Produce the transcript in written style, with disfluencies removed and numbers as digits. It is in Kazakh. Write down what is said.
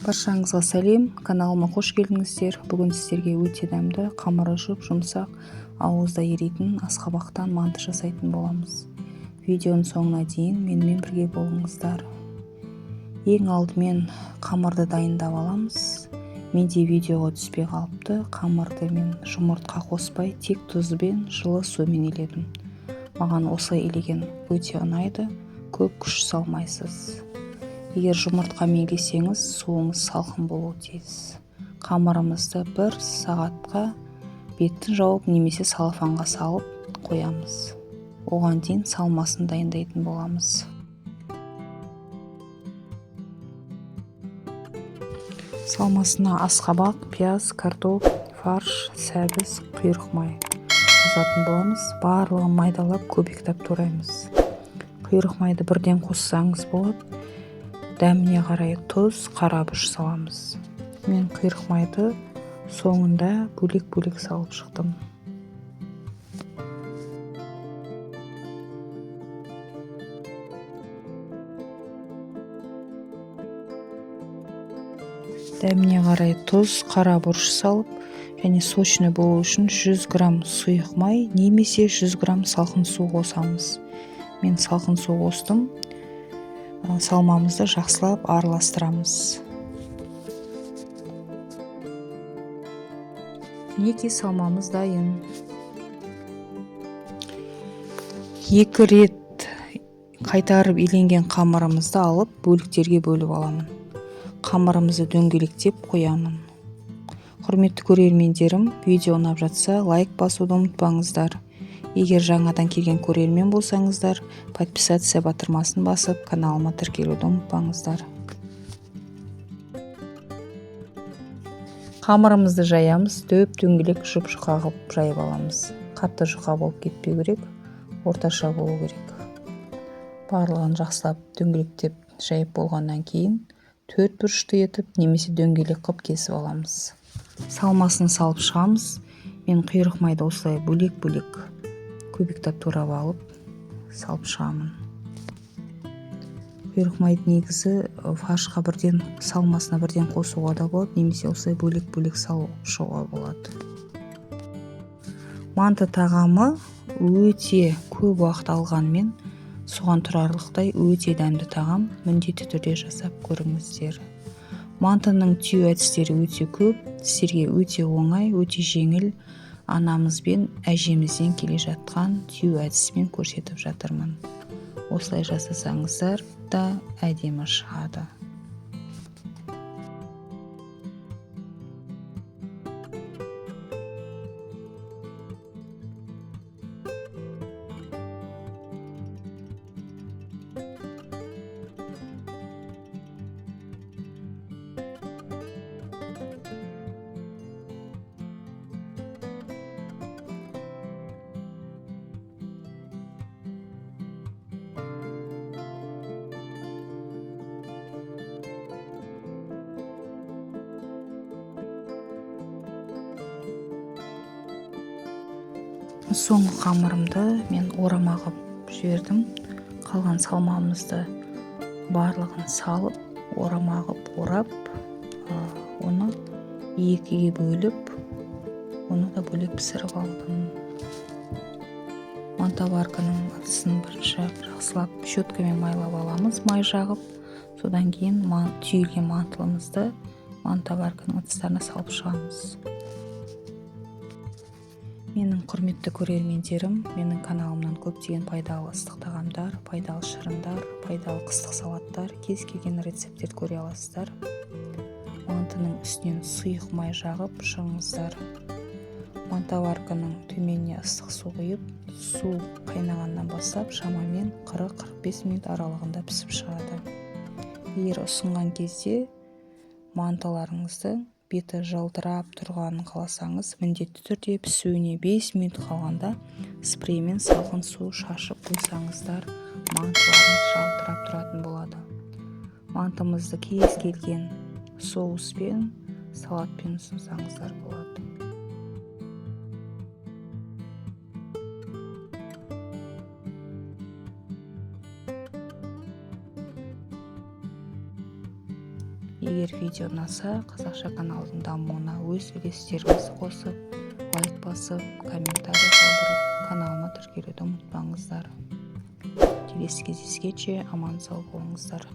Баршаңызға сәлем, каналыма қош келдіңіздер. Бүгін сіздерге өте дәмді, қамыры жұмсақ, ауызда еритін асқабақтан манты жасайтын боламыз. Видеоның соңына дейін менімен бірге болыңыздар. Ең алдымен қамырды дайындап аламыз. Менде видеоға түспей қалыпты. Қамырды мен жұмыртқа қоспай, тек тұзбен, жылы сумен иледім. Маған осылай илеген өте ұнайды, көп күш салмайсыз. Егер жұмыртқамен илесеңіз, суыңыз салқын болуы тиіс. Қамырымызды 1 сағатқа бетін жауып немесе салафанға салып қоямыз. Оған дейін салмасын дайындайтын боламыз. Салмасына асқабақ, пияз, картоп, фарш, сәбіз, құйрық май қосатын боламыз. Барлығын майдалап көбіктеп тураймыз. Құйрық майды бірден қоссаңыз болады. Дәміне қарай тұз, қарабүріш саламыз. Мен құйрық майды соңында бөлек-бөлек салып шықтым. Дәміне қарай тұз, қарабүріш салып, және сочный болу үшін 100 грамм сұйық май немесе 100 грамм салқын су қосамыз. Мен салқын су қостым. Салмамызды жақсылап араластырамыз. Мінекей салмамыз дайын. 2 рет қайтарып иленген қамырымызды алып, бөліктерге бөліп аламын. Қамырымызды дөңгелектеп қоямын. Құрметті көрермендерім, видео ұнап жатса, лайк басуды ұмытпаңыздар. Егер жаңадан келген көрермен болсаңыздар, подписация батырмасын басып, каналыма тіркелуді ұмытпаңыздар. Қамырымызды жаямыз, дөңгелек жұқа қылып жайып аламыз. Қатты жұқа болып кетпеу керек, орташа болу керек. Барлығын жақсылап дөңгелектеп жайып болғаннан кейін 4 бұрышты етіп немесе дөңгелек қылып кесіп аламыз. Салмасын салып шығамыз. Мен құйрық майды осылай бөлек-бөлек көбіктеп турап алып салып шығамын. Құйрық майды негізі фаршқа бірден, салмасына бірден қосуға да болады, немесе осылай бөлек-бөлек салып шығуға болады. Манты тағамы өте көп уақыт алғанмен, соған тұрарлықтай өте дәмді тағам, міндетті түрде жасап көріңіздер. Мантының түю әдістері өте көп, сіздерге өте оңай, өте жеңіл. Анамызбен, әжемізден келе жатқан түю әдісімен көрсетіп жатырмын. Осылай жасасаңыздар да әдемі шығады. Соңғы қамырымды мен орама қылып жібердім. Қалған салмамызды барлығын салып, орама қылып орап, оны 2-ге бөліп, оны да бөлек пісіріп алдым. Мантоварканың ыдысын бірінші жақсылап щеткамен майлап аламыз, май жағып. Содан кейін түйілген мантылымызды мантоварканың ыдыстарына салып шығамыз. Менің құрметті көрермендерім, менің каналымнан көптеген пайдалы ыстық тағамдар, пайдалы шырындар, пайдалы қыстық салаттар, кез келген рецептер көре аласыздар. Мантының үстінен сұйық май жағып шығыңыздар. Мантоварканың төменіне ыстық су құйып, су қайнағаннан бастап шамамен 40-45 минут аралығында пісіп шығады. Егер ұсынған кезде мантыларыңызды беті жылтырап тұрғанын қаласаңыз, міндетті түрде пісуіне 5 минут қалғанда спреймен салқын су шашып қойсаңыздар, мантыларыңыз жалтырап тұратын болады. Мантымызды кез келген соуспен, салатпен ұсынсаңыздар болады. Егер видео ұнаса, қазақша каналдың дамуына өз үлестеріңізді қосып, лайк басып, комментарий қалдырып, каналыма тіркелуді ұмытпаңыздар. Келесі кездескенше аман сау болыңыздар.